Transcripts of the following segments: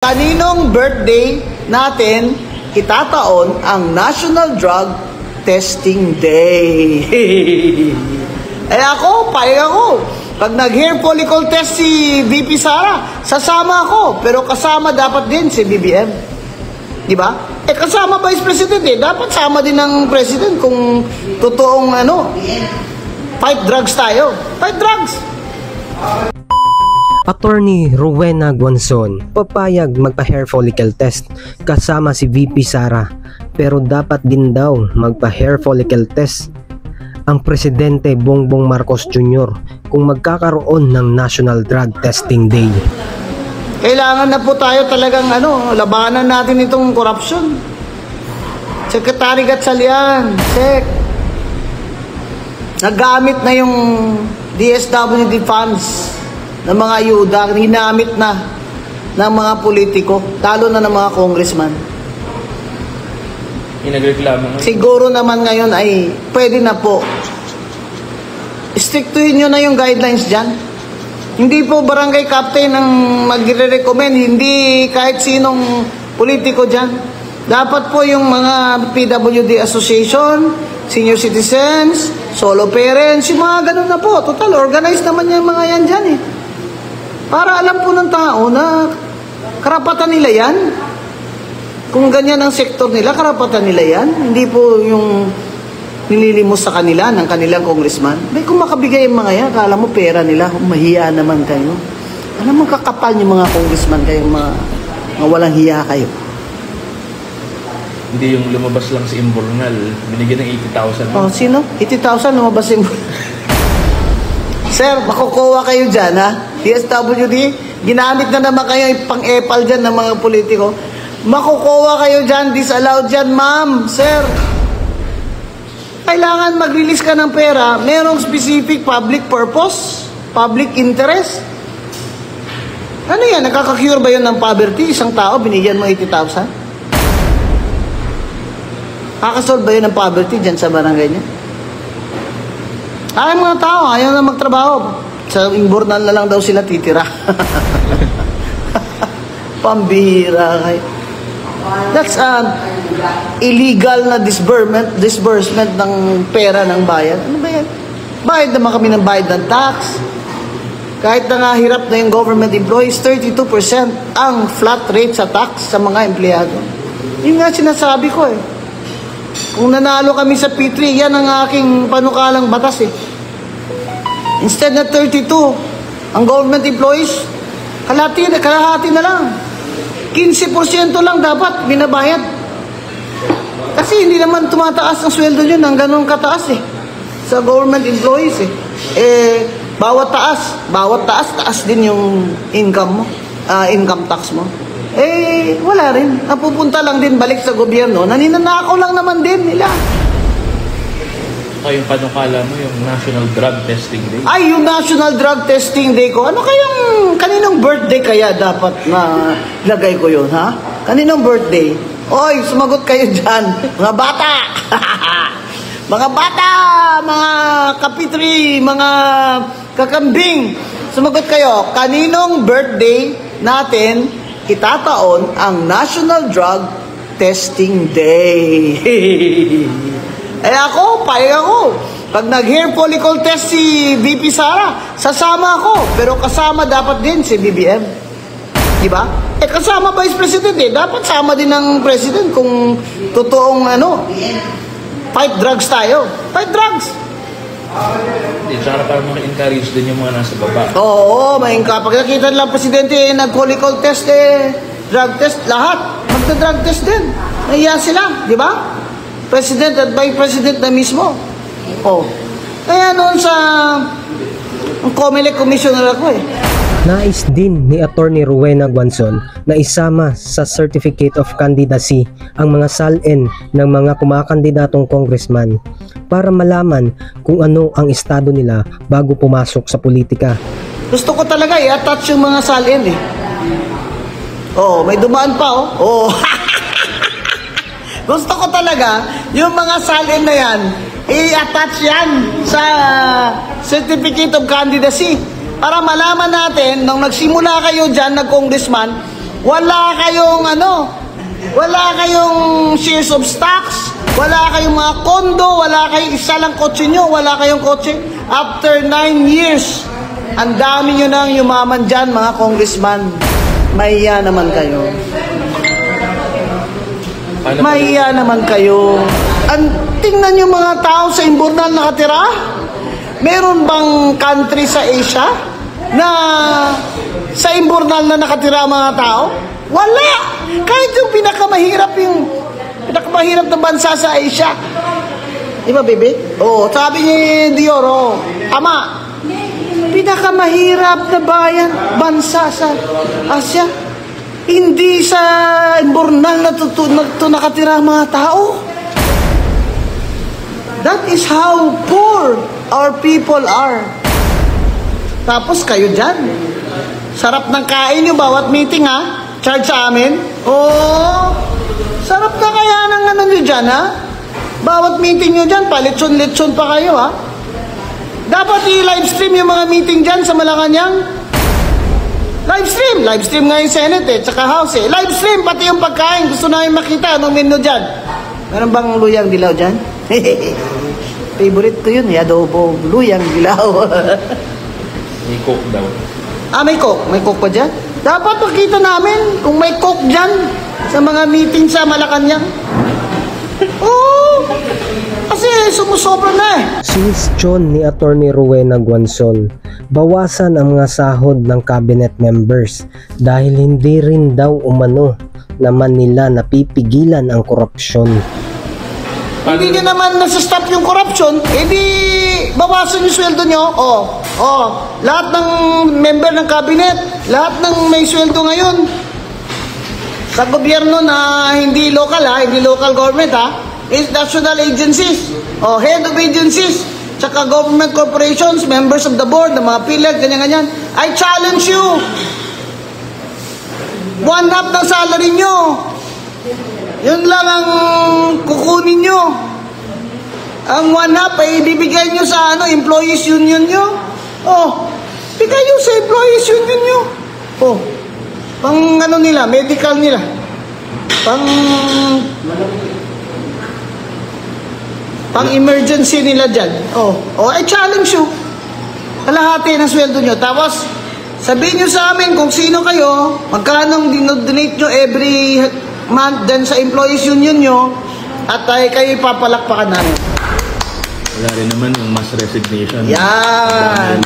Kaninong birthday natin itataon ang National Drug Testing Day? Ako, payag ako. Pag nag-hair follicle test si VP Sara, sasama ako. Pero kasama dapat din si BBM. Di ba? Kasama Vice President dapat sama din ng President kung totoong fight drugs tayo. Fight drugs! Attorney Rowena Guanzon papayag magpa-hair follicle test kasama si VP Sara, pero dapat din daw magpa-hair follicle test ang Presidente Bongbong Marcos Jr. kung magkakaroon ng National Drug Testing Day. Kailangan na po tayo talagang labanan natin itong corruption. Secretary Gatchalian, Sec. Nagamit na yung DSWD funds ng mga ayuda, ginamit na ng mga politiko, lalo na ng mga congressman. Inagreklamo. Siguro naman ngayon ay pwede na po. Strictuhin nyo na yung guidelines dyan. Hindi po barangay captain ang magre-recommend, hindi kahit sinong politiko dyan. Dapat po yung mga PWD Association, senior citizens, solo parents, yung mga ganun na po. Total, organized naman yung mga yan dyan Para alam po ng tao na karapatan nila yan. Kung ganyan ang sektor nila, karapatan nila yan. Hindi po yung nililimos sa kanila ng kanilang congressman. May kung makabigay yung mga yan, akala mo pera nila, mahiya naman kayo. Alam mo, kakapal yung mga congressman kayo, mga walang hiya kayo. Hindi yung lumabas lang si Imbornal, binigyan ng 80,000. Oh, sino? 80,000 lumabas si Sir, makukuha kayo dyan, DSWD, ginamit na naman kayo pang-epal dyan ng mga politiko. Makukuha kayo dyan, disallowed dyan, ma'am, sir. Kailangan mag-release ka ng pera, merong specific public purpose, public interest. Ano yan, nakaka-cure ba yun ng poverty? Isang tao, binigyan mo 80,000? Kakasolve ba yun ng poverty dyan sa barangay niya? Ay, mga tao, ayaw na magtrabaho. Sa Imbornal na lang daw sila titira. Pambihira kayo. That's illegal na disbursement ng pera ng bayan. Ano ba yan? Bayad naman kami ng bayad ng tax. Kahit na nga hirap na yung government employees, 32% ang flat rate sa tax sa mga empleyado. Yun nga sinasabi ko Kung nanalo kami sa P3, yan ang aking panukalang batas Instead na 32, ang government employees, kalahati na lang. 15% lang dapat binabayad. Kasi hindi naman tumataas ang sweldo nyo ng ganun kataas sa government employees bawat taas din yung income mo, income tax mo. Wala rin. Napupunta lang din balik sa gobyerno. Naninanakaw lang naman din nila. Yung panukala mo, yung National Drug Testing Day. Ay, yung National Drug Testing Day ko. Ano kayang, kaninong birthday kaya dapat na lagay ko yun, ha? Kaninong birthday? Oy, sumagot kayo dyan. Mga bata! Mga bata! Mga kapitri! Mga kakambing! Sumagot kayo. Kaninong birthday natin itataon ang National Drug Testing Day? Ako, payag ako. Pag nag-hair follicle test si VP Sara, sasama ako. Pero kasama dapat din si BBM. Di ba? Kasama Vice President dapat sama din ng President kung totoong fight drugs tayo. Fight drugs! Tsaka parang maka-encourage din yung mga nasa baba. Oo, pag nakita lang Presidente nag-follicle test drug test, lahat magta-drug test din. Nahiya sila, di ba? President at Vice President na mismo. Kaya noon sa COMELEC Commissioner ako Nais din ni Attorney Rowena Guanzon na isama sa Certificate of Candidacy ang mga salin ng mga kumakandidatong congressman para malaman kung ano ang estado nila bago pumasok sa politika. Gusto ko talaga i-attach yung mga salin may dumaan pa Gusto ko talaga yung mga salin na yan i-attach yan sa Certificate of Candidacy para malaman natin nung nagsimula kayo dyan, nag-congressman, Wala kayong wala kayong shares of stocks, wala kayong mga kondo, wala kayong isa lang kotse nyo, wala kayong kotse. After 9 years, ang dami nyo nang yumaman dyan, mga congressman. Mahiya naman kayo. Mahiya naman kayo. Tingnan nyo mga tao sa Imburnal nakatira. Meron bang country sa Asia na sa Imburnal na nakatira mga tao? Wala! Kahit yung pinakamahirap na bansa sa Asia. Di ba, baby? Oo, sabi ni Dior, Ama, pinakamahirap na bansa sa Asia. Hindi sa Imburnal na nakatira mga tao. That is how poor our people are. Tapos kayo dyan. Sarap ng kain nyo bawat meeting, ha? Charge sa amin? Oo. Sarap na kaya ng nyo dyan, ha? Bawat meeting nyo dyan, palitson-litson pa kayo, ha? Dapat i-livestream yung mga meeting dyan sa Malacanang. Livestream nga yung Senate, tsaka House, Livestream, pati yung pagkain. Gusto namin makita anong menu dyan. Meron bang luyang dilaw dyan? Favorite ko yun, adobo, luyang dilaw. May coke daw. May coke? May coke pa dyan? Dapat makita namin kung may coke dyan sa mga meeting sa Malacanang. Oo, kasi sumusobra na eh. Suwestyon ni Attorney Rowena Guanzon, bawasan ang mga sahod ng cabinet members dahil hindi rin daw umano naman nila napipigilan ang korupsyon. Hindi nyo naman nasa-stop yung corruption, edi bawasan yung sweldo nyo. Lahat ng member ng cabinet, lahat ng may sweldo ngayon sa gobyerno na hindi local, hindi local government, is national agencies, head of agencies, tsaka government corporations, members of the board, ng mga PhilHealth, ganyan-ganyan. I challenge you, 1/2 ng salary nyo, yun lang ang kukunin nyo. Ang 1/2 ay ibibigay nyo sa employees union nyo. Bigay nyo sa employees union nyo. Pang nila, medical nila. Pang emergency nila dyan. I challenge you. Kalahati ng sweldo nyo. Tapos, sabihin nyo sa amin kung sino kayo, magkano dinodonate nyo every month dyan sa employees union nyo, at ay kayo ipapalakpakan namin. Wala rin naman yung mass resignation. Yan.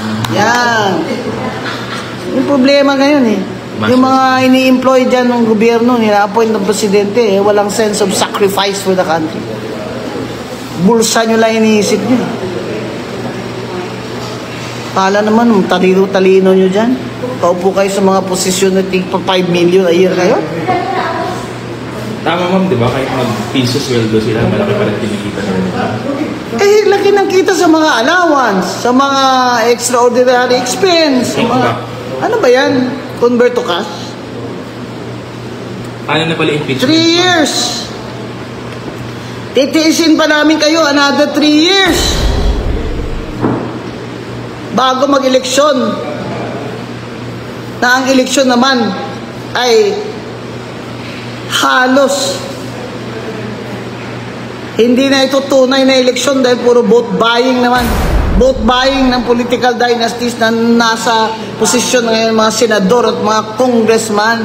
Yung problema ngayon yung mga ini-employ dyan ng gobyerno, nila-appoint ng presidente, walang sense of sacrifice for the country. Bulsa nyo lang iniisip nyo. Kala naman, talino-talino nyo dyan. Paupo kayo sa mga posisyon na tig pa 5 million a year kayo. Tama, ma'am, di ba? Kahit mag-piso sweldo sila, malaki pa rin kinikita nila. Laki ng kita sa mga allowance, sa mga extraordinary expense. Ano ba yan? Convert to cash? Paano na pala impeachment? 3 years. Titiisin pa namin kayo another 3 years. Bago mag-eleksyon. Na ang eleksyon naman ay halos hindi na ito tunay na eleksyon dahil puro vote buying naman. Vote buying ng political dynasties na nasa posisyon ngayon, mga senador at mga congressman.